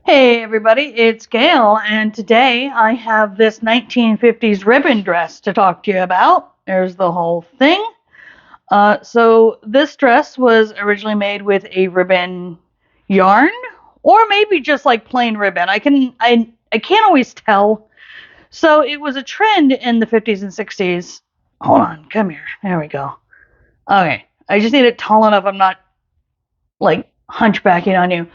Hey everybody, it's Gail, and today I have this 1950s ribbon dress to talk to you about. There's the whole thing. So this dress was originally made with a ribbon yarn, or maybe just like plain ribbon. I can't always tell. So it was a trend in the 50s and 60s. Hold on, come here. There we go. Okay, I just need it tall enough. I'm not like hunchbacking on you.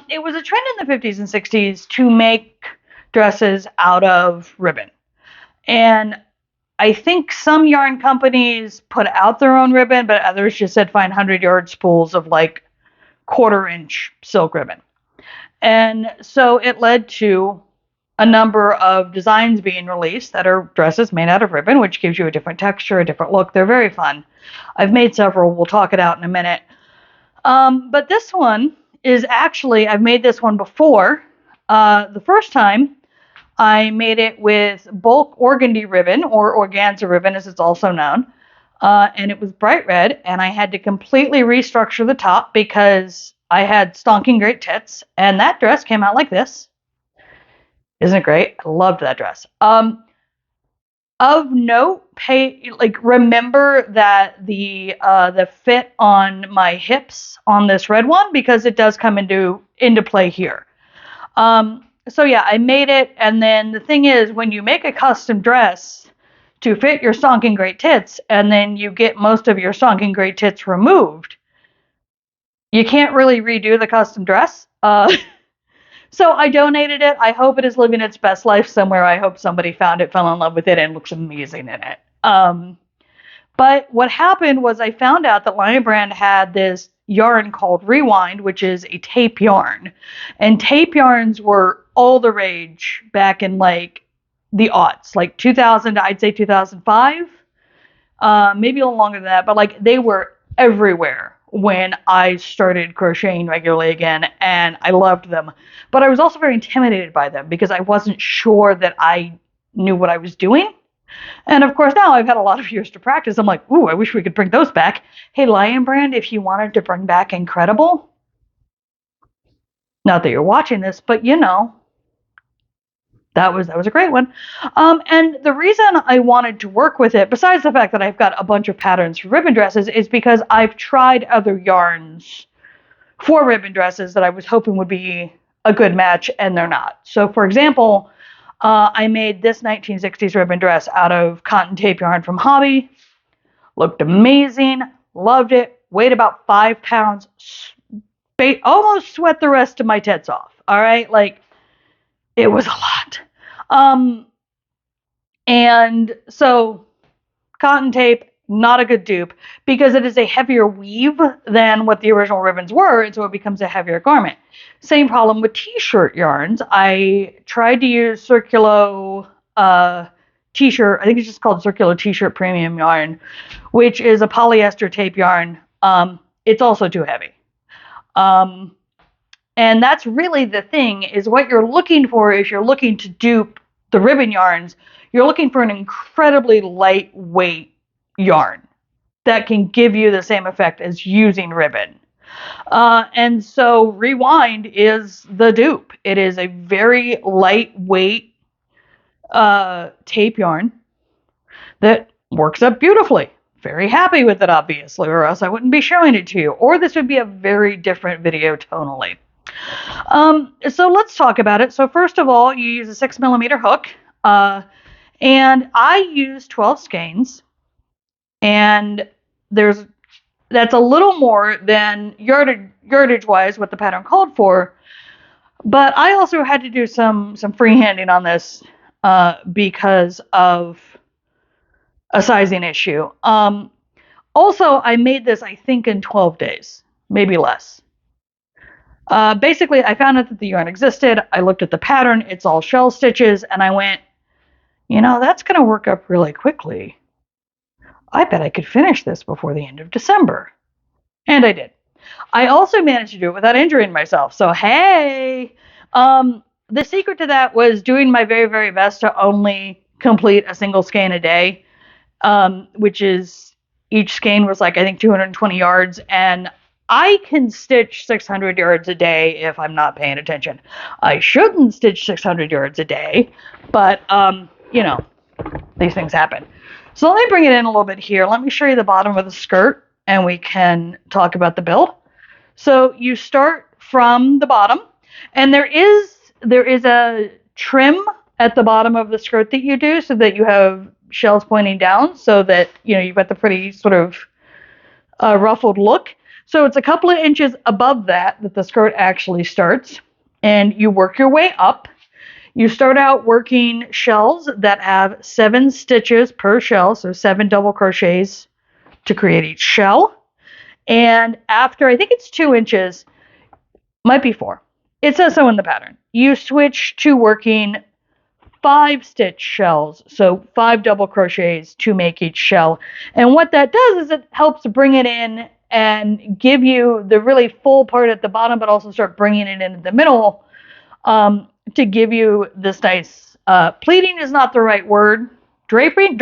It was a trend in the 50s and 60s to make dresses out of ribbon. And I think some yarn companies put out their own ribbon, but others just said find 100-yard spools of like quarter-inch silk ribbon. And so it led to a number of designs being released that are dresses made out of ribbon, which gives you a different texture, a different look. They're very fun. I've made several. We'll talk it out in a minute. But this one is actually, I've made this one before. The first time I made it with bulk organdy ribbon, or organza ribbon as it's also known. And it was bright red, and I had to completely restructure the top because I had stonking great tits, and that dress came out like this. Isn't it great? I loved that dress. Of note, remember that the fit on my hips on this red one, because it does come into play here. So yeah, I made it, and then the thing is, when you make a custom dress to fit your stonking great tits, and then you get most of your stonking great tits removed, you can't really redo the custom dress. So I donated it. I hope it is living its best life somewhere. I hope somebody found it, fell in love with it, and looks amazing in it. But what happened was I found out that Lion Brand had this yarn called Rewind, which is a tape yarn. And tape yarns were all the rage back in like the aughts, like 2000 to I'd say 2005. Maybe a little longer than that, but like they were everywhere when I started crocheting regularly again, and I loved them. But I was also very intimidated by them because I wasn't sure that I knew what I was doing. And of course, now I've had a lot of years to practice. I'm like, ooh, I wish we could bring those back. Hey, Lion Brand, if you wanted to bring back Incredible, not that you're watching this, but you know, that was a great one. And the reason I wanted to work with it, besides the fact that I've got a bunch of patterns for ribbon dresses, is because I've tried other yarns for ribbon dresses that I was hoping would be a good match, and they're not. So, for example, I made this 1960s ribbon dress out of cotton tape yarn from Hobby. Looked amazing. Loved it. Weighed about 5 pounds. Almost sweat the rest of my tits off. All right? Like, it was a lot. And so cotton tape, not a good dupe, because it is a heavier weave than what the original ribbons were, and so it becomes a heavier garment. Same problem with t-shirt yarns. I tried to use Circulo t-shirt, I think it's just called Circulo t-shirt premium yarn, which is a polyester tape yarn. It's also too heavy. And that's really the thing, is what you're looking for if you're looking to dupe the ribbon yarns. You're looking for an incredibly lightweight yarn that can give you the same effect as using ribbon. And so Rewind is the dupe. It is a very lightweight tape yarn that works up beautifully. Very happy with it, obviously, or else I wouldn't be showing it to you. Or this would be a very different video tonally. So let's talk about it. So first of all, you use a 6mm hook, and I use 12 skeins, and that's a little more than yardage wise what the pattern called for, but I also had to do some freehanding on this because of a sizing issue. Also, I made this, I think, in 12 days, maybe less. Basically, I found out that the yarn existed. I looked at the pattern. It's all shell stitches. And I went, you know, that's going to work up really quickly. I bet I could finish this before the end of December. And I did. I also managed to do it without injuring myself. So, hey, the secret to that was doing my very, very best to only complete a single skein a day, which is, each skein was like, I think, 220 yards. And I can stitch 600 yards a day if I'm not paying attention. I shouldn't stitch 600 yards a day, but, you know, these things happen. So let me bring it in a little bit here. Let me show you the bottom of the skirt and we can talk about the build. So you start from the bottom, and there is a trim at the bottom of the skirt that you do so that you have shells pointing down so that, you know, you've got the pretty sort of ruffled look. So it's a couple of inches above that the skirt actually starts, and you work your way up. You start out working shells that have 7 stitches per shell, so 7 double crochets to create each shell. And after, I think it's 2 inches, might be 4. It says so in the pattern. You switch to working 5 stitch shells, so 5 double crochets to make each shell. And what that does is it helps bring it in and give you the really full part at the bottom, but also start bringing it into the middle to give you this nice, pleating is not the right word, draping.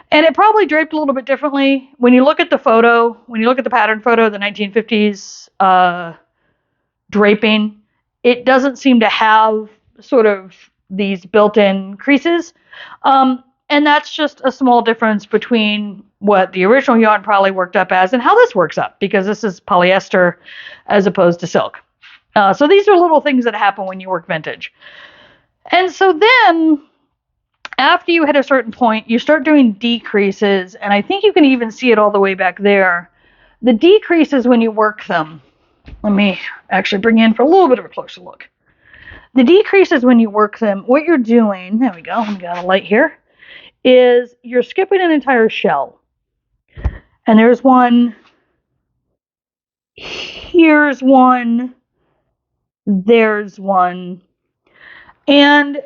And it probably draped a little bit differently. When you look at the photo, when you look at the pattern photo, the 1950s draping, it doesn't seem to have sort of these built-in creases. And that's just a small difference between what the original yarn probably worked up as and how this works up, because this is polyester as opposed to silk. So these are little things that happen when you work vintage. And so then, after you hit a certain point, you start doing decreases, and I think you can even see it all the way back there. The decreases, when you work them, let me actually bring you in for a little bit of a closer look. The decreases, when you work them, what you're doing, there we go, we got a light here, is you're skipping an entire shell. And there's one, here's one, there's one, and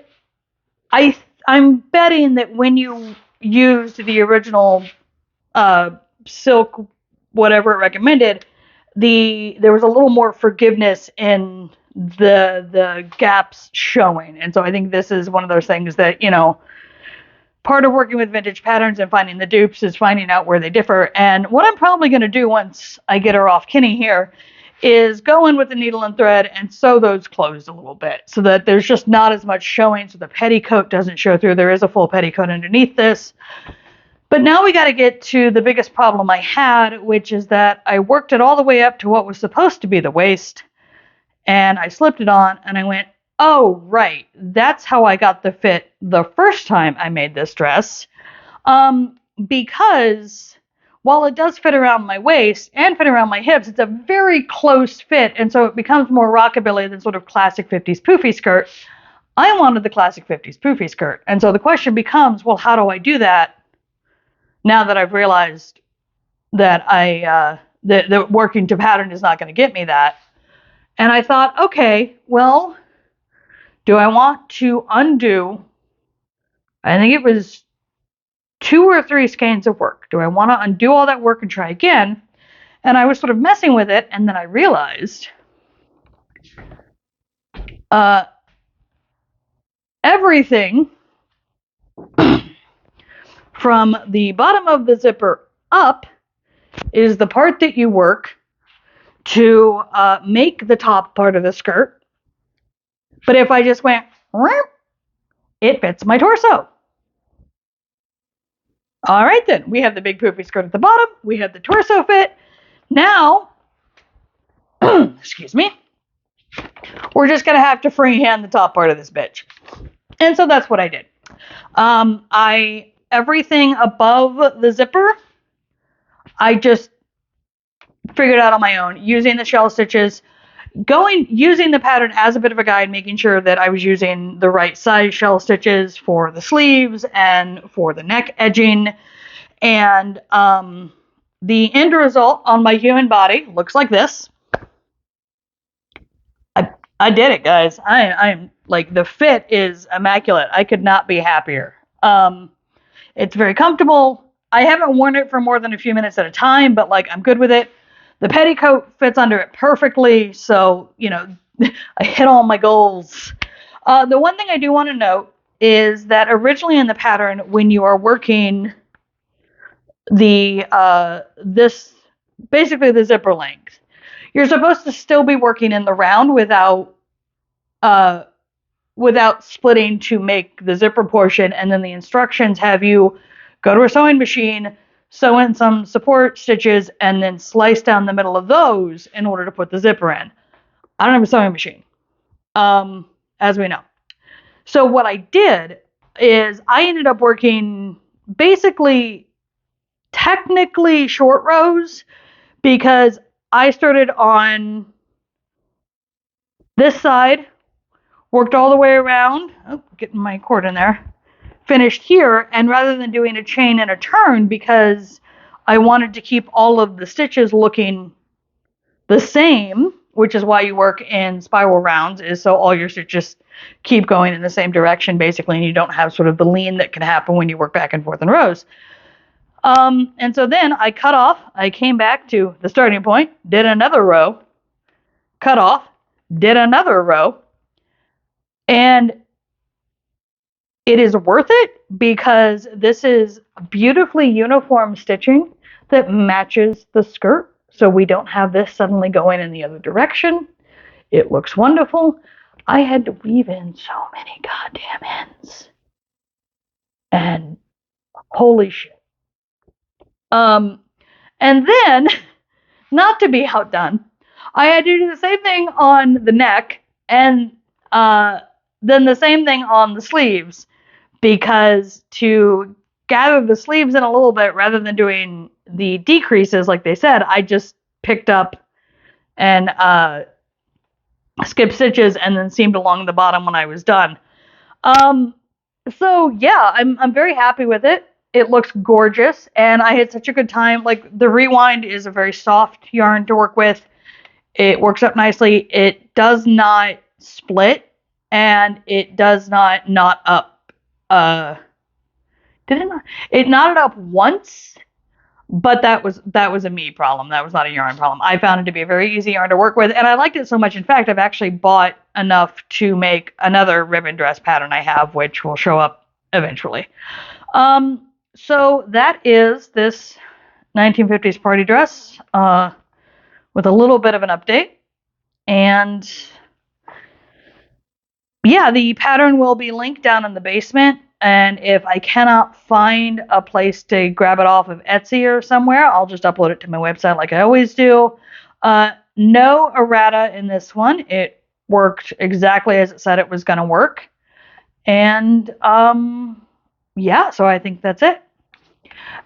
I'm betting that when you used the original silk, whatever it recommended, there was a little more forgiveness in the gaps showing. And so I think this is one of those things that, you know, part of working with vintage patterns and finding the dupes is finding out where they differ. And what I'm probably going to do once I get her off Kinney here is go in with the needle and thread and sew those closed a little bit so that there's just not as much showing, so the petticoat doesn't show through. There is a full petticoat underneath this. But now we got to get to the biggest problem I had, which is that I worked it all the way up to what was supposed to be the waist, and I slipped it on, and I went, oh, right, that's how I got the fit the first time I made this dress. Because while it does fit around my waist and fit around my hips, it's a very close fit, and so it becomes more rockabilly than sort of classic 50s poofy skirt. I wanted the classic 50s poofy skirt, and so the question becomes, well, how do I do that now that I've realized that that working to pattern is not going to get me that? And I thought, okay, well, do I want to undo, I think it was 2 or 3 skeins of work. Do I want to undo all that work and try again? And I was sort of messing with it, and then I realized everything from the bottom of the zipper up is the part that you work to make the top part of the skirt. But if I just went, it fits my torso. All right, then. We have the big poofy skirt at the bottom. We have the torso fit. Now, excuse me, we're just going to have to freehand the top part of this bitch. And so that's what I did. Everything above the zipper, I just figured out on my own, using the shell stitches, using the pattern as a bit of a guide, making sure that I was using the right size shell stitches for the sleeves and for the neck edging. And the end result on my human body looks like this. I did it, guys. I'm like, the fit is immaculate. I could not be happier. It's very comfortable. I haven't worn it for more than a few minutes at a time, but like, I'm good with it. The petticoat fits under it perfectly, so, you know, I hit all my goals. The one thing I do want to note is that originally in the pattern, when you are working this basically the zipper length. You're supposed to still be working in the round uh, without splitting to make the zipper portion, and then the instructions have you go to a sewing machine, sew in some support stitches, and then slice down the middle of those in order to put the zipper in. I don't have a sewing machine, as we know. So what I did is I ended up working basically technically short rows because I started on this side, worked all the way around, oh, getting my cord in there, finished here, and rather than doing a chain and a turn, because I wanted to keep all of the stitches looking the same, which is why you work in spiral rounds, is so all your stitches keep going in the same direction basically, and you don't have sort of the lean that can happen when you work back and forth in rows. And so then I cut off, I came back to the starting point, did another row, cut off, did another row, and it is worth it because this is beautifully uniform stitching that matches the skirt. So we don't have this suddenly going in the other direction. It looks wonderful. I had to weave in so many goddamn ends. And holy shit. And then, not to be outdone, I had to do the same thing on the neck and then the same thing on the sleeves, because to gather the sleeves in a little bit rather than doing the decreases like they said, I just picked up and skipped stitches and then seamed along the bottom when I was done. So yeah, I'm very happy with it. It looks gorgeous, and I had such a good time. Like, the Rewind is a very soft yarn to work with. It works up nicely. It does not split, and it does not knot up. Did it not? It knotted up once, but that was a me problem. That was not a yarn problem. I found it to be a very easy yarn to work with, and I liked it so much. In fact, I've actually bought enough to make another ribbon dress pattern I have, which will show up eventually. So that is this 1950s party dress with a little bit of an update. And yeah, the pattern will be linked down in the basement. And if I cannot find a place to grab it off of Etsy or somewhere, I'll just upload it to my website like I always do. No errata in this one. It worked exactly as it said it was going to work. And yeah, so I think that's it.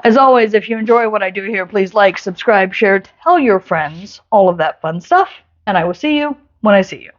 As always, if you enjoy what I do here, please like, subscribe, share, tell your friends, all of that fun stuff. And I will see you when I see you.